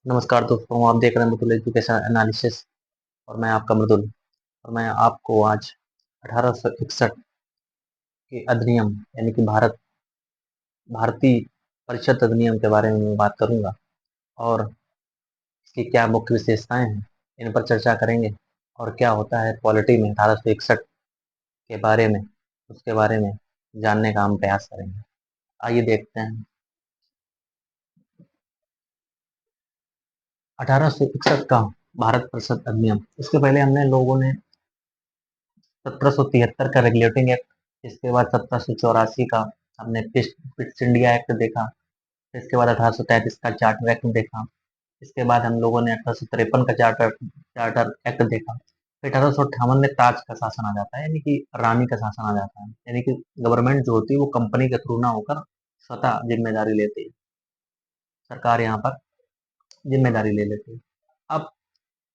नमस्कार दोस्तों, आप देख रहे हैं मृदुल एजुकेशन एनालिसिस और मैं आपका मृदुल। और मैं आपको आज 1861 के अधिनियम यानी कि भारतीय परिषद अधिनियम के बारे में बात करूंगा और इसकी क्या मुख्य विशेषताएं हैं, इन पर चर्चा करेंगे। और क्या होता है पॉलिटी में 1861 के बारे में, उसके बारे में जानने का हम प्रयास करेंगे। आइए देखते हैं 1861 का भारत परिषद अधिनियम। इसके पहले हमने लोगों ने 1773 का रेगुलेटिंग एक्ट, इसके बाद 1784 का हमने पिट्स इंडिया एक्ट देखा। इसके बाद 1833 का चार्टर एक्ट देखा। इसके बाद हम लोगों ने 1853 का चार्टर चार्टर एक्ट देखा। फिर 1858 में ताज का शासन आ जाता है, यानी कि रानी का शासन आ जाता है, यानी कि गवर्नमेंट जो होती है वो कंपनी के थ्रू ना होकर स्वतः जिम्मेदारी लेती है। सरकार यहाँ पर जिम्मेदारी ले लेती है। अब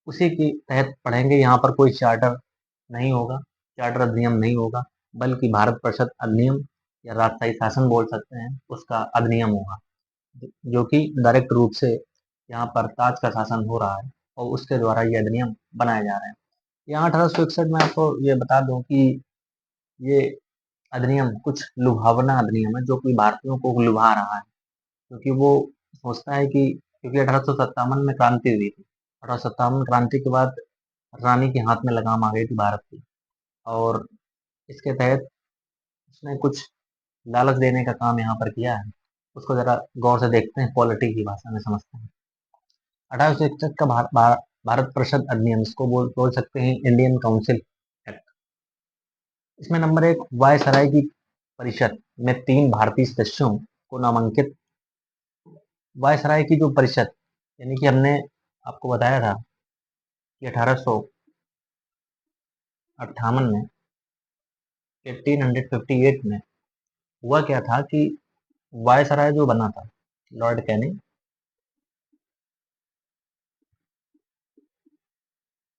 उसी के तहत पढ़ेंगे। यहाँ पर कोई चार्टर नहीं होगा, चार्टर अधिनियम नहीं होगा, बल्कि भारत परिषद अधिनियम या राजशाही शासन बोल सकते हैं, उसका अधिनियम होगा, जो कि डायरेक्ट रूप से यहाँ पर ताज का शासन हो रहा है और उसके द्वारा ये अधिनियम बनाए जा रहे हैं। यहाँ 1861 में आपको ये बता दूं कि ये अधिनियम कुछ लुभावना अधिनियम है, जो कि भारतीयों को लुभा रहा है, क्योंकि वो सोचता है कि क्योंकि 1857 में क्रांति हुई थी। 1857 क्रांति के बाद रानी के हाथ में लगाम आ गई थी भारत की, और इसके तहत उसने कुछ लालच देने का काम यहाँ पर किया है। उसको जरा गौर से देखते हैं, पॉलिटी की भाषा में समझते हैं। 1861 का भारत परिषद अधिनियम, इसको बोल सकते हैं इंडियन काउंसिल एक्ट। इसमें नंबर एक, वायसराय की परिषद में 3 भारतीय सदस्यों को नामांकित। वायसराय की जो परिषद, यानी कि हमने आपको बताया था कि 1858 में, 1858 में हुआ क्या था कि वायसराय जो बना था, लॉर्ड कैनिंग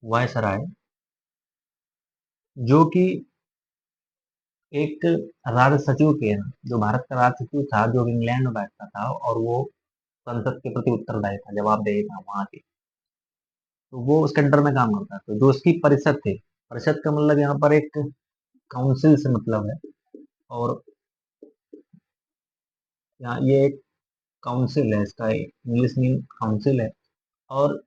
वायसराय, जो कि एक राज सचिव के हैं, जो भारत का राज सचिव था, जो इंग्लैंड में बैठता था, और वो संसद के प्रति उत्तरदायी था, जवाबदेही था वहां की। तो वो उसके अंडर में काम करता था। जो उसकी परिषद थी, परिषद का मतलब यहाँ पर एक काउंसिल से मतलब है। और यहाँ ये एक काउंसिल है, इसका इंग्लिश मीन काउंसिल है। और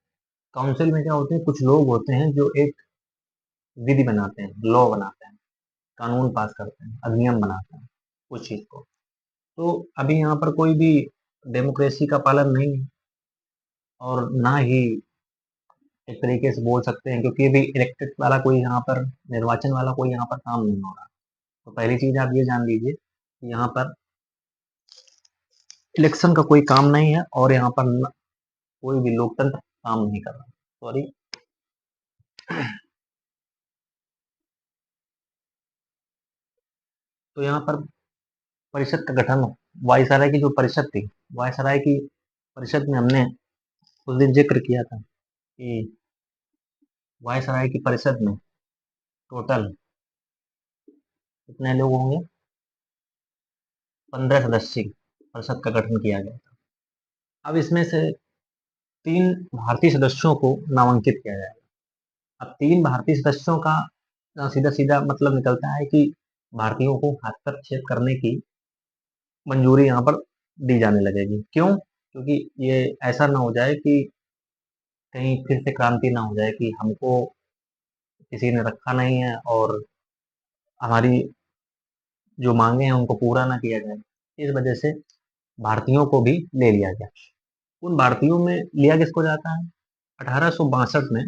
काउंसिल में क्या होते हैं, कुछ लोग होते हैं जो एक विधि बनाते हैं, लॉ बनाते हैं, कानून पास करते हैं, अधिनियम बनाते हैं उस चीज को। तो अभी यहाँ पर कोई भी डेमोक्रेसी का पालन नहीं है, और ना ही एक तरीके से बोल सकते हैं, क्योंकि अभी इलेक्टेड वाला कोई यहाँ पर, निर्वाचन वाला कोई यहाँ पर काम नहीं हो रहा। तो पहली चीज आप ये जान लीजिए कि यहाँ पर इलेक्शन का कोई काम नहीं है, और यहाँ पर कोई भी लोकतंत्र काम नहीं कर रहा। सॉरी। तो यहाँ पर परिषद का गठन, वायसराय की जो परिषद थी, वायसराय की परिषद में हमने उस दिन जिक्र किया था कि वायसराय की परिषद में टोटल कितने लोग होंगे, 15 सदस्य परिषद का गठन किया गया था। अब इसमें से 3 भारतीय सदस्यों को नामांकित किया जाएगा। अब 3 भारतीय सदस्यों का सीधा सीधा मतलब निकलता है कि भारतीयों को हस्तक्षेप करने की मंजूरी यहाँ पर दी जाने लगेगी। क्यों? क्योंकि ये ऐसा ना हो जाए कि कहीं फिर से क्रांति ना हो जाए कि हमको किसी ने रखा नहीं है और हमारी जो मांगे हैं उनको पूरा ना किया जाए। इस वजह से भारतीयों को भी ले लिया गया। उन भारतीयों में लिया किसको जाता है? 1862 में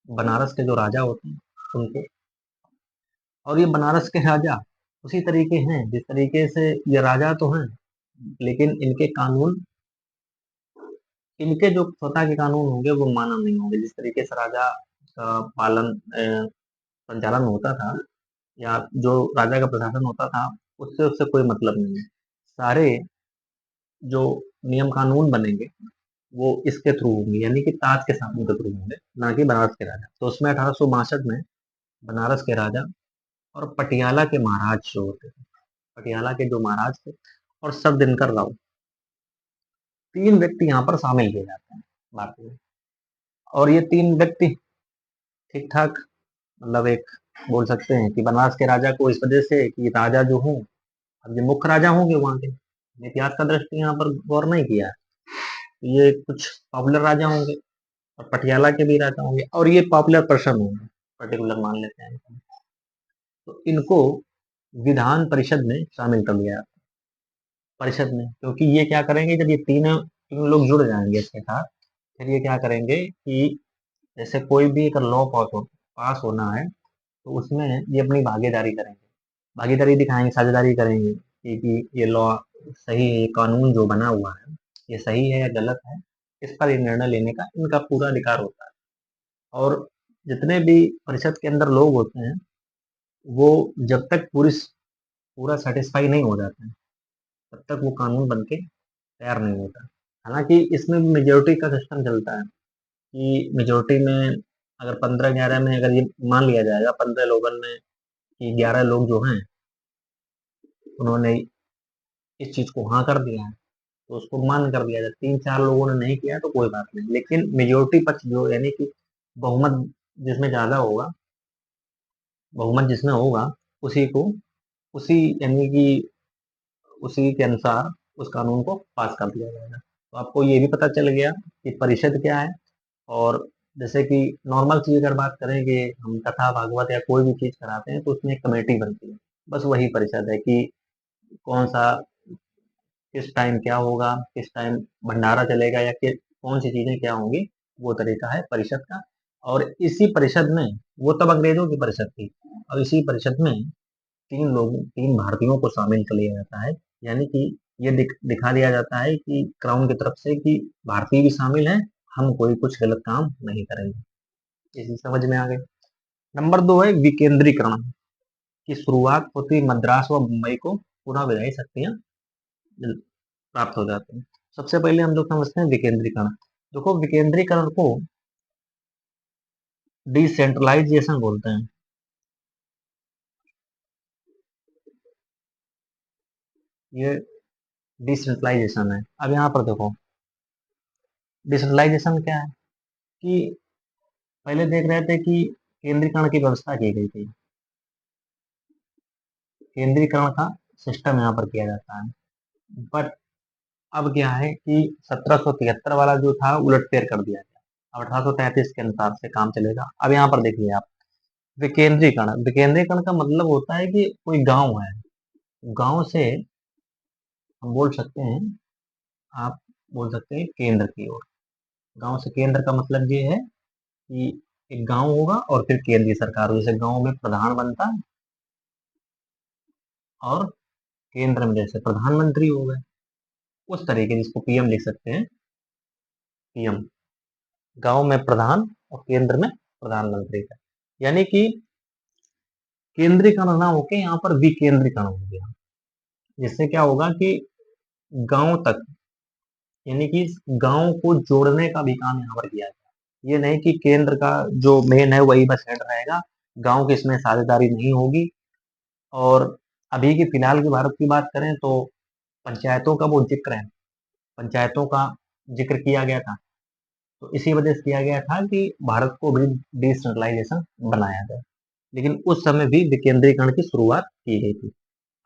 बनारस के जो राजा होते हैं उनको। और ये बनारस के राजा उसी तरीके हैं जिस तरीके से ये राजा तो हैं, लेकिन इनके कानून, इनके जो स्वतः के कानून होंगे वो मानव नहीं होंगे। जिस तरीके से राजा का पालन संचालन होता था, या जो राजा का प्रशासन होता था, उससे उससे कोई मतलब नहीं है। सारे जो नियम कानून बनेंगे वो इसके थ्रू होंगे, यानी कि ताज के शासन के थ्रू होंगे, ना कि बनारस के राजा। तो उसमें 1862 में बनारस के राजा और पटियाला के महाराज जो होते थे, पटियाला के जो महाराज थे, और सब दिनकर राव, 3 व्यक्ति यहाँ पर शामिल किए जाते हैं। भारतीय। और ये 3 व्यक्ति ठीक-ठाक, मतलब एक बोल सकते हैं कि बनारस के राजा को इस वजह से कि राजा जो हूँ, अब ये मुख्य राजा होंगे वहाँ के, इतिहास का दृष्टि यहाँ पर गौर नहीं किया है। ये कुछ पॉपुलर राजा होंगे और पटियाला के भी राजा होंगे और ये पॉपुलर पर्सन होंगे, पर्टिकुलर मान लेते हैं इनको। तो इनको विधान परिषद में शामिल कर लिया परिषद में, क्योंकि ये क्या करेंगे जब ये तीन लोग जुड़ जाएंगे इसके साथ, फिर ये क्या करेंगे कि जैसे कोई भी अगर लॉ पास होना है तो उसमें ये अपनी भागीदारी करेंगे, भागीदारी दिखाएंगे, साझेदारी करेंगे कि ये लॉ सही है, ये कानून जो बना हुआ है ये सही है या गलत है, इस पर ये निर्णय लेने का इनका पूरा अधिकार होता है। और जितने भी परिषद के अंदर लोग होते हैं वो जब तक पूरा सेटिस्फाई नहीं हो जाते हैं तब तक वो कानून बन के तैयार नहीं होता। हालांकि इसमें मेजोरिटी का सिस्टम चलता है कि मेजोरिटी में अगर 15-11 में अगर ये मान लिया जाएगा 15 लोगों में कि 11 लोग जो हैं उन्होंने इस चीज को हाँ कर दिया है तो उसको मान कर दिया जाए, 3-4 लोगों ने नहीं किया तो कोई बात नहीं, लेकिन मेजोरिटी पक्ष जो यानी कि बहुमत जिसमें ज्यादा होगा, बहुमत जिसमें होगा उसी को उसी यानी कि उसी के अनुसार उस कानून को पास कर दिया जाएगा। तो आपको ये भी पता चल गया कि परिषद क्या है। और जैसे कि नॉर्मल चीज अगर बात करें कि हम कथा भागवत या कोई भी चीज कराते हैं तो उसमें एक कमेटी बनती है, बस वही परिषद है कि कौन सा किस टाइम क्या होगा, किस टाइम भंडारा चलेगा या कौन सी चीजें क्या होंगी, वो तरीका है परिषद का। और इसी परिषद में वो तब अंग्रेजों की परिषद थी और इसी परिषद में 3 भारतीयों को शामिल कर लिया जाता है, यानी कि ये दिखा दिया जाता है कि क्राउन की तरफ से कि भारतीय भी शामिल हैं, हम कोई कुछ गलत काम नहीं करेंगे। इसी समझ में आ गए। नंबर 2 है विकेंद्रीकरण की शुरुआत होती मद्रास व मुंबई को पुनः विधायी शक्तियां प्राप्त हो जाती हैं। सबसे पहले हम लोग समझते हैं विकेंद्रीकरण। देखो विकेंद्रीकरण को डिसेंट्रलाइजेशन बोलते हैं। ये डिसेंट्रलाइजेशन है। अब यहाँ पर देखो डिसेंट्रलाइजेशन क्या है कि पहले देख रहे थे कि केंद्रीकरण की व्यवस्था की गई थी, केंद्रीकरण का सिस्टम यहाँ पर किया जाता है, बट अब क्या है कि 1773 वाला जो था उलटफेर कर दिया गया। अब 1833 के अनुसार से काम चलेगा। अब यहाँ पर देखिए आप विकेंद्रीकरण, विकेंद्रीकरण का मतलब होता है कि कोई गांव है, गांव से हम बोल सकते हैं, आप बोल सकते हैं केंद्र की ओर। गांव से केंद्र का मतलब ये है कि एक गांव होगा और फिर केंद्रीय सरकार हो, जैसे गांव में प्रधान बनता है और केंद्र में जैसे प्रधानमंत्री हो गए, उस तरीके जिसको पीएम लिख सकते हैं, पीएम। गांव में प्रधान और केंद्र में प्रधानमंत्री का, यानी कि केंद्रीकरण ना होके यहाँ पर विकेंद्रीकरण हो गया, जिससे क्या होगा कि गांव तक यानी कि गांव को जोड़ने का भी काम यहाँ पर किया जाए। ये नहीं कि केंद्र का जो मेन है वही बस हेड रहेगा, गांव की इसमें साझेदारी नहीं होगी। और अभी की फिलहाल की भारत की बात करें तो पंचायतों का वो जिक्र है, पंचायतों का जिक्र किया गया था, तो इसी वजह से किया गया था कि भारत को भी डिसेंट्रलाइजेशन बनाया जाए, लेकिन उस समय भी विकेंद्रीकरण की शुरुआत की गई थी।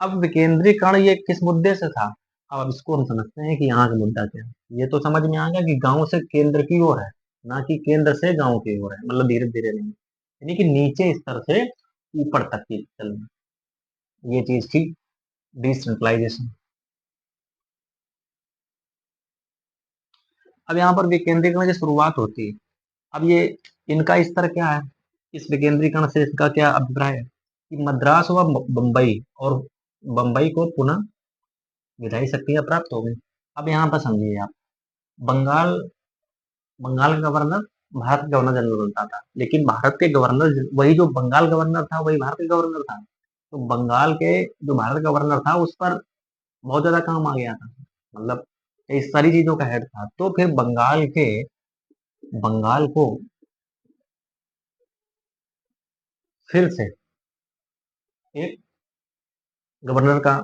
अब विकेंद्रीकरण ये किस मुद्दे से था, अब इसको हम समझते हैं कि यहाँ का मुद्दा क्या है। ये तो समझ में आ गया कि गांव से केंद्र की ओर है, ना कि केंद्र से गांव की ओर है, मतलब धीरे धीरे नहीं, यानी कि नीचे स्तर से ऊपर तक की चलना, ये चीज थी डिसेंट्रलाइजेशन। अब यहाँ पर विकेंद्रीकरण की शुरुआत होती है। अब ये इनका स्तर क्या है, इस विकेंद्रीकरण से इसका क्या अभिप्राय है कि मद्रास व बम्बई और बम्बई को पुनः विधायी शक्तियां प्राप्त हो गई। अब यहाँ पर समझिए आप, बंगाल बंगाल का गवर्नर भारत का गवर्नर जनरल बनता था, लेकिन भारत के गवर्नर वही जो बंगाल गवर्नर था वही भारत का गवर्नर था। तो बंगाल के जो भारत का गवर्नर था उस पर बहुत ज्यादा काम आ गया था, मतलब इस सारी चीजों का हेड था। तो फिर बंगाल को फिर से एक गवर्नर का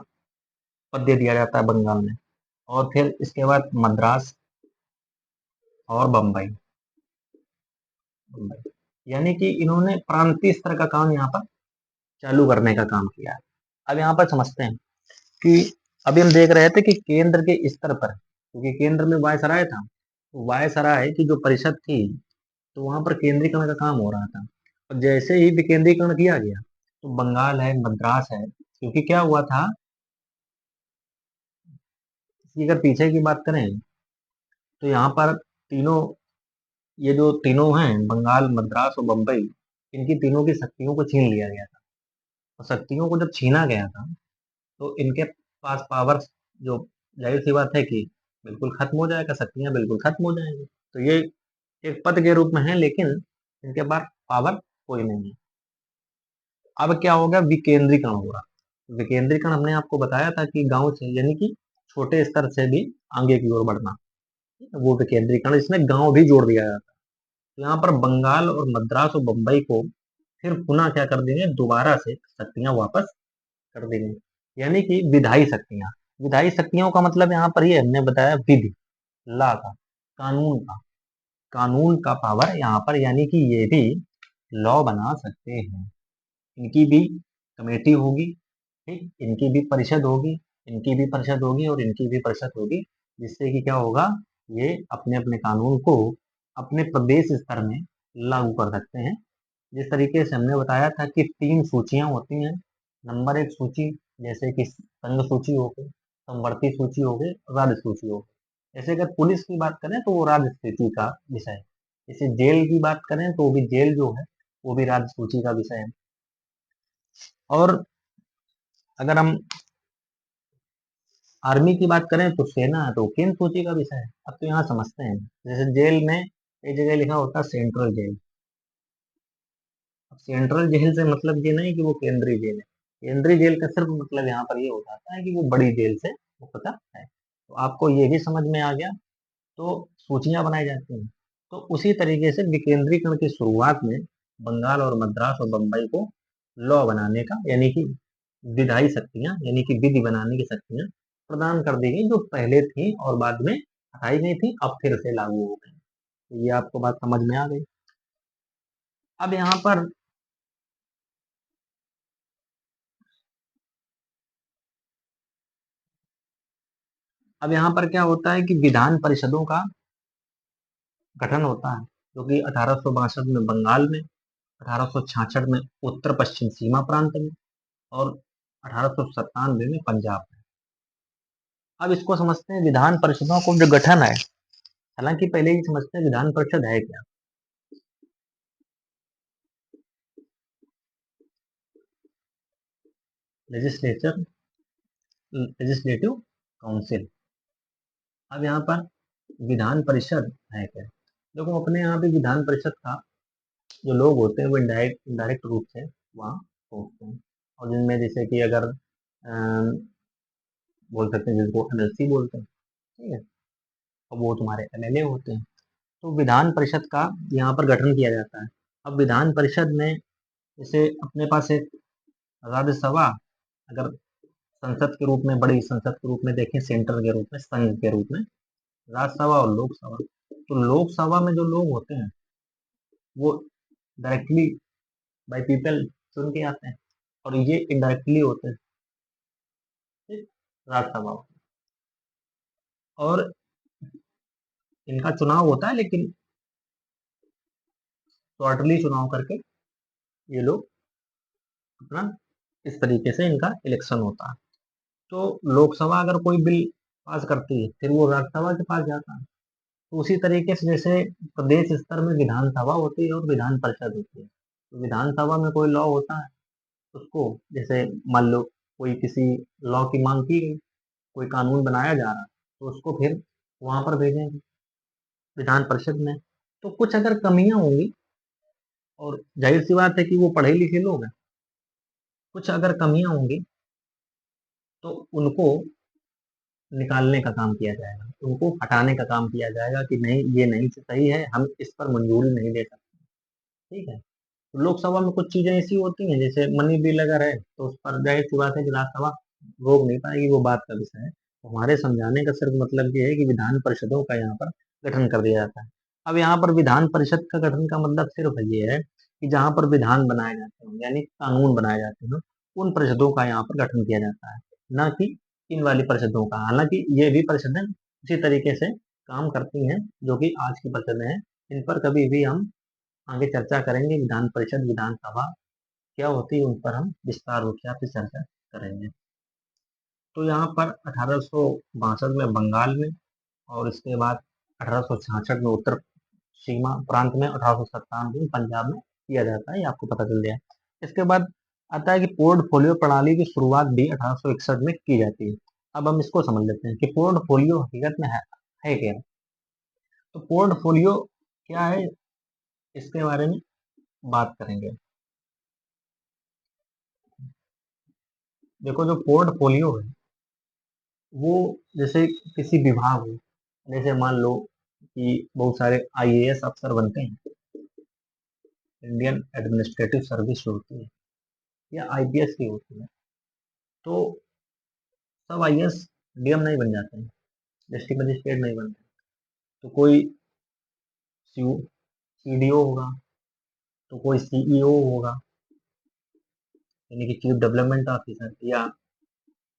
पद दे दिया जाता है बंगाल में। और फिर इसके बाद मद्रास और बम्बई। बम्बई यानी कि इन्होंने प्रांतीय स्तर का काम यहाँ पर चालू करने का काम किया है। अब यहाँ पर समझते हैं कि अभी हम देख रहे थे कि केंद्र के स्तर पर, क्योंकि केंद्र में वायसराय था, तो वायसराय की जो परिषद थी, तो वहां पर केंद्रीकरण का काम हो रहा था। और जैसे ही विकेंद्रीकरण किया गया, तो बंगाल है, मद्रास है, क्योंकि क्या हुआ था, इसकी अगर पीछे की बात करें, तो यहाँ पर तीनों, ये जो तीनों हैं, बंगाल, मद्रास और बम्बई, इनकी तीनों की शक्तियों को छीन लिया गया था। और शक्तियों को जब छीना गया था, तो इनके पास पावर, जो जाहिर सी बात है कि बिल्कुल खत्म हो जाएगा, शक्तियां बिल्कुल खत्म हो जाएंगी। तो ये एक पद के रूप में है, लेकिन इनके पास पावर कोई नहीं है। अब क्या होगा, विकेंद्रीकरण होगा। विकेंद्रीकरण हमने आपको बताया था कि गांव से, यानी कि छोटे स्तर से भी आगे की ओर बढ़ना, वो विकेंद्रीकरण, इसमें गांव भी जोड़ दिया जाता है। तो यहाँ पर बंगाल और मद्रास और बम्बई को फिर पुनः क्या कर देंगे, दोबारा से शक्तियां वापस कर देंगे, यानी कि विधायी शक्तियां। विधायी शक्तियों का मतलब यहाँ पर ये हमने बताया, विधि, ला का, कानून का, कानून का पावर यहाँ पर, यानी कि ये भी लॉ बना सकते हैं। इनकी भी कमेटी होगी, ठीक, इनकी भी परिषद होगी, इनकी भी परिषद होगी और इनकी भी परिषद होगी, जिससे कि क्या होगा, ये अपने अपने कानून को अपने प्रदेश स्तर में लागू कर सकते हैं। जिस तरीके से हमने बताया था कि 3 सूचियां होती हैं। नंबर 1 सूची, जैसे कि संघ सूची हो गई, समवर्ती सूची हो गई, राज्य सूची हो गई। जैसे अगर पुलिस की बात करें तो वो राज्य सूची का विषय है। जैसे जेल की बात करें तो वो भी जेल जो है, वो भी राज्य सूची का विषय है। और अगर हम आर्मी की बात करें तो सेना है, तो केंद्र सूची का विषय है। अब तो यहाँ समझते हैं, जैसे जेल में एक जगह लिखा होता है सेंट्रल जेल। अब सेंट्रल जेल से मतलब ये नहीं कि वो केंद्रीय जेल है। केंद्रीय जेल का सिर्फ मतलब यहाँ पर ये हो जाता है कि वो बड़ी जेल से वो पता है। तो आपको ये भी समझ में आ गया। तो सूचियां बनाई जाती हैं। तो उसी तरीके से विकेंद्रीकरण की शुरुआत में बंगाल और मद्रास और बम्बई को लॉ बनाने का, यानी कि विधायी शक्तियां, यानी कि विधि बनाने की शक्तियां प्रदान कर दी गई, जो पहले थी और बाद में हटाई गई थी, अब फिर से लागू हो गई। तो ये आपको बात समझ में आ गई। अब यहाँ पर, क्या होता है कि विधान परिषदों का गठन होता है, जो कि 1862 में बंगाल में, 1866 में उत्तर पश्चिम सीमा प्रांत में, और 1897 में पंजाब में। अब इसको समझते हैं विधान परिषदों को जो गठन है। हालांकि पहले ही समझते हैं विधान परिषद है क्या। Legislature, legislative council. अब यहाँ पर विधान परिषद है क्या। देखो, अपने यहाँ पे विधान परिषद का जो लोग होते हैं वो इनडायरेक्ट रूप से वहाँ पहुँचते हैं। और जिनमें जैसे कि अगर बोल सकते हैं जिसको एमएलसी बोलते हैं, ठीक है, और वो तुम्हारे एमएलए होते हैं। तो विधान परिषद का यहाँ पर गठन किया जाता है। अब विधान परिषद में जैसे अपने पास एक राज्यसभा, अगर संसद के रूप में, बड़ी संसद के रूप में देखें, सेंटर के रूप में, संघ के रूप में, राज्यसभा और लोकसभा। तो लोकसभा में जो लोग होते हैं वो डायरेक्टली बाय पीपल चुन के आते हैं, और ये इनडायरेक्टली होते हैं, ठीक, राज्यसभा। और इनका चुनाव होता है, लेकिन शॉर्टली चुनाव करके ये लोग अपना, इस तरीके से इनका इलेक्शन होता है। तो लोकसभा अगर कोई बिल पास करती है, फिर वो राज्यसभा के पास जाता है। तो उसी तरीके से जैसे प्रदेश स्तर में विधानसभा होती है और विधान परिषद होती है। तो विधानसभा में कोई लॉ होता है, उसको, जैसे मान लो कोई किसी लॉ की मांग की गई, कोई कानून बनाया जा रहा है, तो उसको फिर वहां पर भेजेंगे विधान परिषद में। तो कुछ अगर कमियां होंगी, और जाहिर सी बात है कि वो पढ़े लिखे लोग हैं, कुछ अगर कमियां होंगी तो उनको निकालने का काम किया जाएगा, उनको हटाने का काम किया जाएगा कि नहीं, ये नहीं सही है, हम इस पर मंजूरी नहीं दे सकते, ठीक है। तो लोकसभा में कुछ चीजें ऐसी होती हैं, जैसे मनी बिल अगर है, तो उस पर जाहिर सी बात है कि राज्यसभा रोक नहीं पाएगी, वो बात का विषय है। तो हमारे समझाने का सिर्फ मतलब ये है कि विधान परिषदों का यहाँ पर गठन कर दिया जाता है। अब यहाँ पर विधान परिषद का गठन का मतलब सिर्फ ये है कि जहाँ पर विधान बनाए जाते हैं यानी कानून बनाए जाते हैं उन परिषदों का यहाँ पर गठन किया जाता है, ना कि इन वाली परिषदों का। हालांकि ये भी परिषदें उसी तरीके से काम करती हैं जो कि आज की परिषदें हैं। इन पर कभी भी हम आगे चर्चा करेंगे। विधान परिषद विधानसभा क्या होती है उन पर हम विस्तार रूप से आपसे चर्चा करेंगे। तो यहाँ पर 1862 में बंगाल में, और इसके बाद 1866 में उत्तर सीमा प्रांत में, 1897 में पंजाब में किया जाता है, ये आपको पता चल गया। इसके बाद आता है कि पोर्टफोलियो प्रणाली की शुरुआत भी 1861 में की जाती है। अब हम इसको समझ लेते हैं कि पोर्टफोलियो हकीकत में है क्या। तो पोर्टफोलियो क्या है, इसके बारे में बात करेंगे। देखो, जो पोर्टफोलियो है वो जैसे किसी विभाग हो, जैसे मान लो कि बहुत सारे आईएएस अफसर बनते हैं, इंडियन एडमिनिस्ट्रेटिव सर्विस होती है, या आईपीएस की होती है। तो सब आईएएस डीएम नहीं बन जाते हैं, डिस्ट्रिक्ट मजिस्ट्रेट नहीं बनते। तो कोई सीडीओ होगा, तो कोई सीईओ होगा, यानी कि चीफ डेवलपमेंट ऑफिसर, या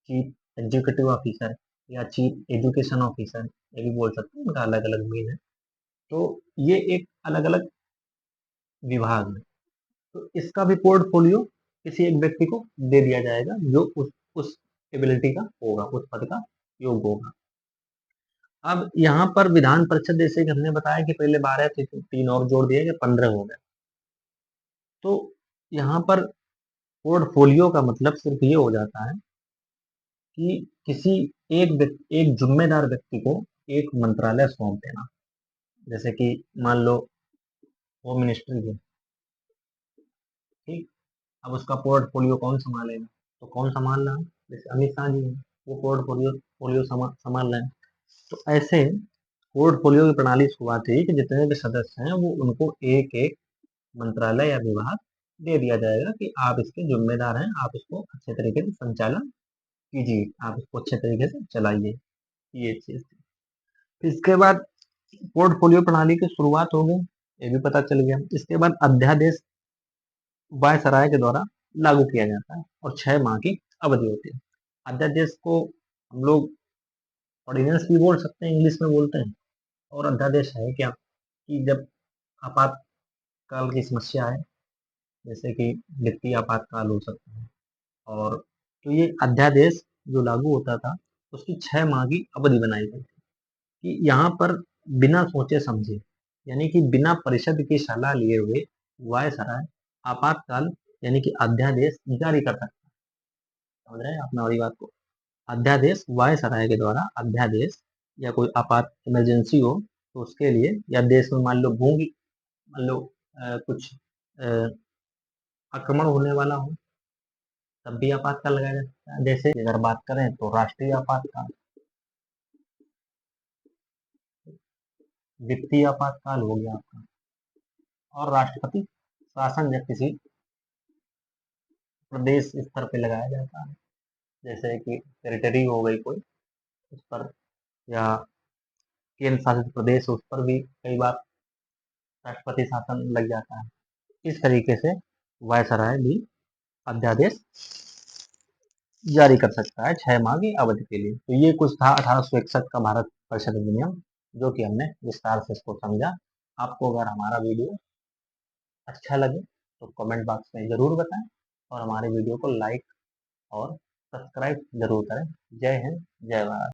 चीफ एग्जीक्यूटिव ऑफिसर, या चीफ एजुकेशन ऑफिसर, ये भी बोल सकते हैं, उनका अलग अलग मीन है। तो ये एक अलग अलग विभाग है। तो इसका भी पोर्टफोलियो किसी एक व्यक्ति को दे दिया जाएगा जो उस एबिलिटी का होगा, उस पद का योग्य होगा। अब यहाँ पर विधान परिषद, जैसे कि हमने बताया कि पहले 12 थे, तो 3 और जोड़ दिए गए, 15 हो गए। तो यहाँ पर पोर्टफोलियो का मतलब सिर्फ ये हो जाता है कि किसी एक जिम्मेदार व्यक्ति को एक मंत्रालय सौंप देना। जैसे कि मान लो होम मिनिस्ट्री है, ठीक। अब उसका पोर्टफोलियो कौन संभालेगा, तो कौन संभाल रहा है, जैसे अमित शाह जी हैं, वो पोर्टफोलियो पोलियो संभाल रहे हैं। तो ऐसे पोर्टफोलियो की प्रणाली शुरुआत हुई कि जितने भी सदस्य हैं वो उनको एक एक मंत्रालय या विभाग दे दिया जाएगा कि आप इसके जिम्मेदार हैं, आप इसको अच्छे तरीके से संचालन कीजिए, आप इसको अच्छे तरीके से चलाइए, ये चीज थी। इसके बाद पोर्टफोलियो प्रणाली की शुरुआत हो गई, ये भी पता चल गया। इसके बाद अध्यादेश वायसराय के द्वारा लागू किया जाता है और 6 माह की अवधि होती है। अध्यादेश को हम लोग ऑर्डिनेंस भी बोल सकते हैं, इंग्लिश में बोलते हैं। और अध्यादेश है क्या कि जब आपातकाल की समस्या है, जैसे कि वित्तीय आपातकाल हो सकता है, और तो ये अध्यादेश जो लागू होता था उसकी 6 माह की अवधि बनाई गई थी कि यहाँ पर बिना सोचे समझे, यानी कि बिना परिषद की सलाह लिए हुए वायसराय आपातकाल यानी कि अध्यादेश जारी कर सकता है। समझ रहे हैं आप हमारी बात को। अध्यादेश वायसराय के द्वारा अध्यादेश या कोई आपात इमरजेंसी हो तो उसके लिए, या देश में मान लो मान लो कुछ अ, आक्रमण होने वाला हो, तब भी आपातकाल लगाया जा सकता है। जैसे अगर बात करें तो राष्ट्रीय आपातकाल, वित्तीय आपातकाल हो गया आपका, और राष्ट्रपति शासन जब किसी प्रदेश स्तर पे लगाया जाता है, जैसे कि टेरिटरी हो गई कोई, उस पर, या केंद्र शासित प्रदेश, उस पर भी कई बार राष्ट्रपति शासन लग जाता है। इस तरीके से वायसराय भी अध्यादेश जारी कर सकता है 6 माह की अवधि के लिए। तो ये कुछ था 1861 का भारत परिषद अधिनियम, जो कि हमने विस्तार से इसको समझा। आपको अगर हमारा वीडियो अच्छा लगे तो कमेंट बॉक्स में ज़रूर बताएं, और हमारे वीडियो को लाइक और सब्सक्राइब जरूर करें। जय हिंद, जय भारत।